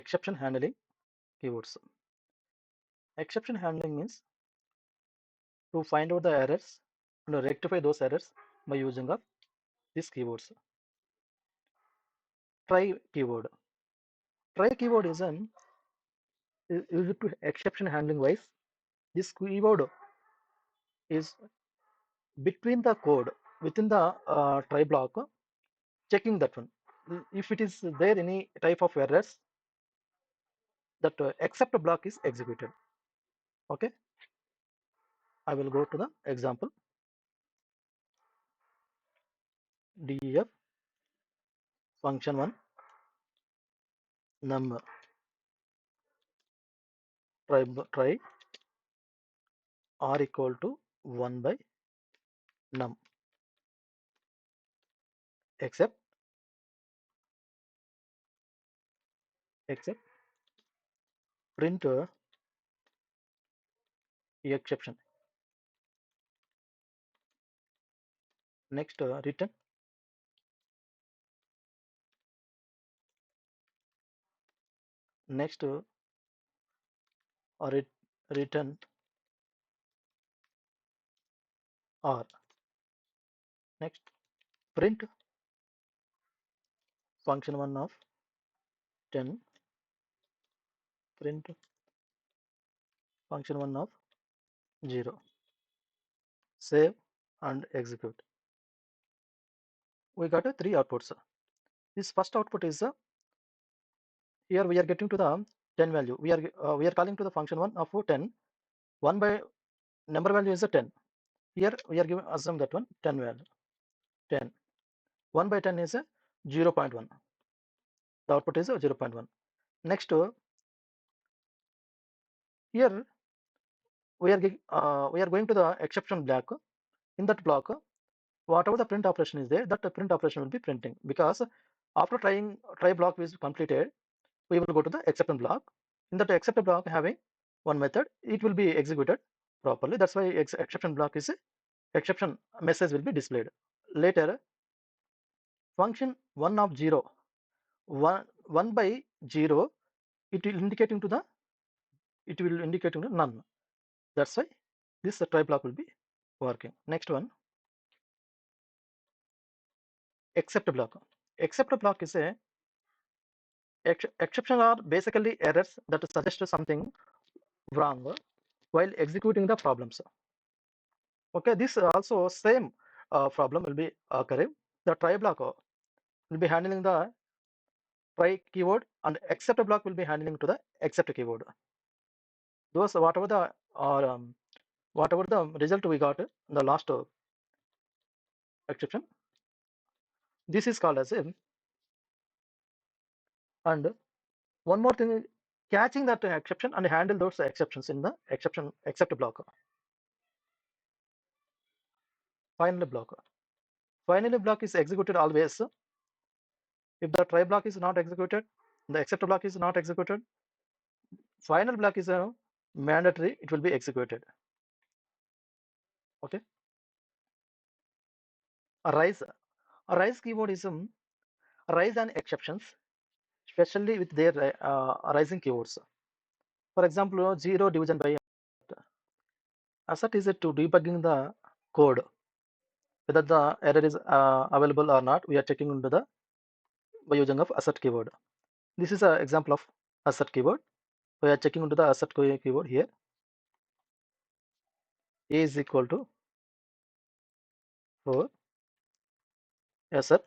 exception handling keywords. Exception handling means to find out the errors and rectify those errors by using of these keywords. Try keyword. Try keyword is used to exception handling wise. This keyword is between the code within the try block, checking that one. If it is there any type of errors, that except block is executed. Okay, I will go to the example. Def function 1 num try r equal to 1 by num except print exception. Next return next return r. Next print function 1 of 10, print function 1 of 0. Save and execute. We got a 3 outputs. This first output is here we are getting to the 10 value. We are calling to the function 1 of 10. 1 by number value is a 10. Here we are giving assume that one 10 value 10. 1 by 10 is a 0.1. The output is a 0.1. Next here we are going to the exception block. In that block, whatever the print operation is there, that the print operation will be printing, because after try block is completed, we will go to the exception block. In that exception block having one method, it will be executed properly. That's why exception block is exception message will be displayed. Later function 1 of 0, 1 by 0, it will indicate into none. That's why this try block will be working. Next one, except block. Except block is a exception are basically errors that suggest something wrong while executing the problems. Okay, this also same problem will be occurring. The try block will be handling the try keyword, and except block will be handling to the except keyword. Those whatever the result we got in the last exception, this is called as a. And one more thing is catching that exception and handle those exceptions in the exception except block. Finally block is executed always if the try block is not executed, the except block is not executed. Final block is a mandatory, it will be executed. Okay, arise keyword is arise and exceptions, especially with their arising keywords. For example, 0 division by assert is to debugging the code, whether the error is available or not. We are checking into the by using of assert keyword. This is an example of assert keyword. We are checking into the assert keyword here. A is equal to 4, assert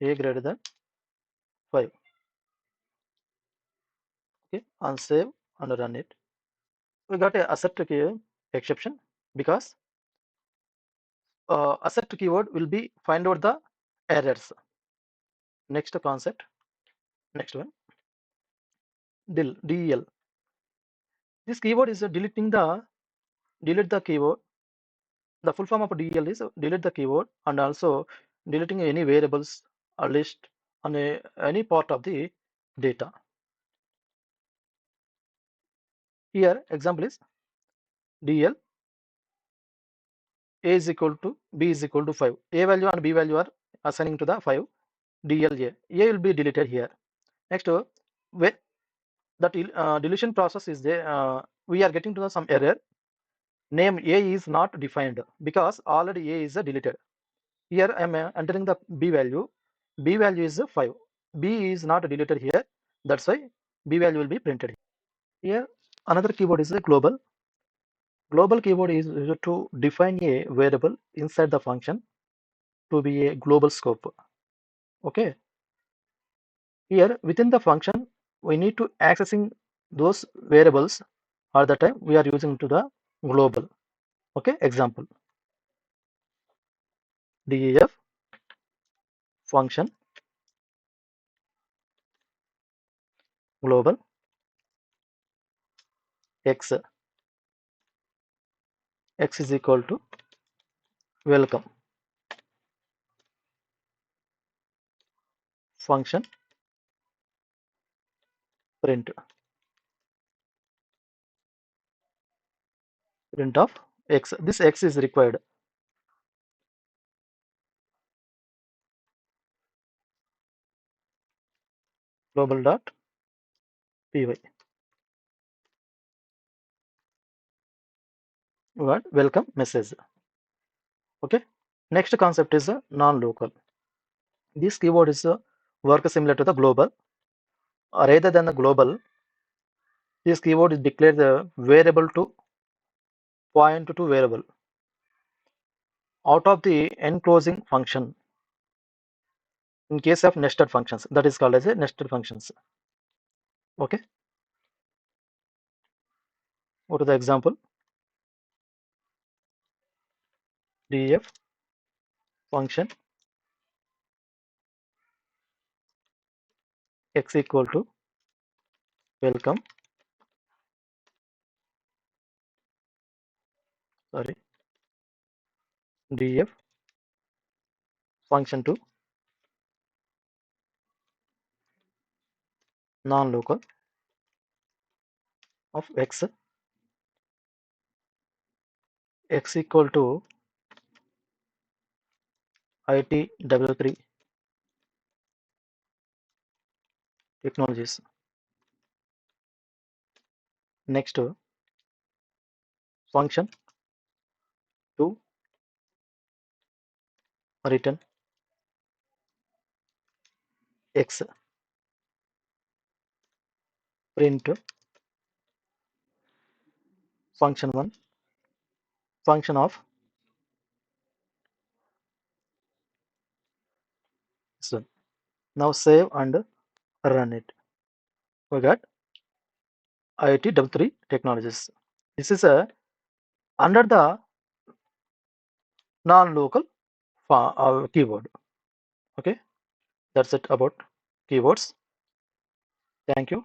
A greater than 5. Okay, and save and run it. We got a assert exception because assert keyword will be find out the errors. Next concept, next one, del. This keyword is delete the keyword. The full form of del is delete the keyword and also deleting any variables or list on any part of the data. Here example is del a is equal to b is equal to 5. A value and b value are assigning to the 5. Del a will be deleted here. Next, when deletion process is there, we are getting to some error. Name A is not defined because already A is deleted. Here I am entering the B value. B value is 5. B is not deleted here. That's why B value will be printed. Here another keyword is a global. Global keyword is used to define a variable inside the function to be a global scope. Okay. Here within the function, we need to accessing those variables all the time. We are using to the global. Okay. Example: def function global x. X is equal to welcome function print of x. This x is required. Global dot py. What welcome message. Okay. Next concept is a non-local. This keyword is work similar to the global. Rather than the global, this keyword is declared the variable to point to variable out of the enclosing function. In case of nested functions, that is called as a nested functions. Okay. Go to the example: def function x equal to welcome. Sorry. Def function to non-local of x. X equal to ITW3 technologies. Next, function to return x. Print function 1 function of this one. Now save and run it. We got ITW3 technologies. This is a under the non-local keyword. Okay, that's it about keywords. Thank you.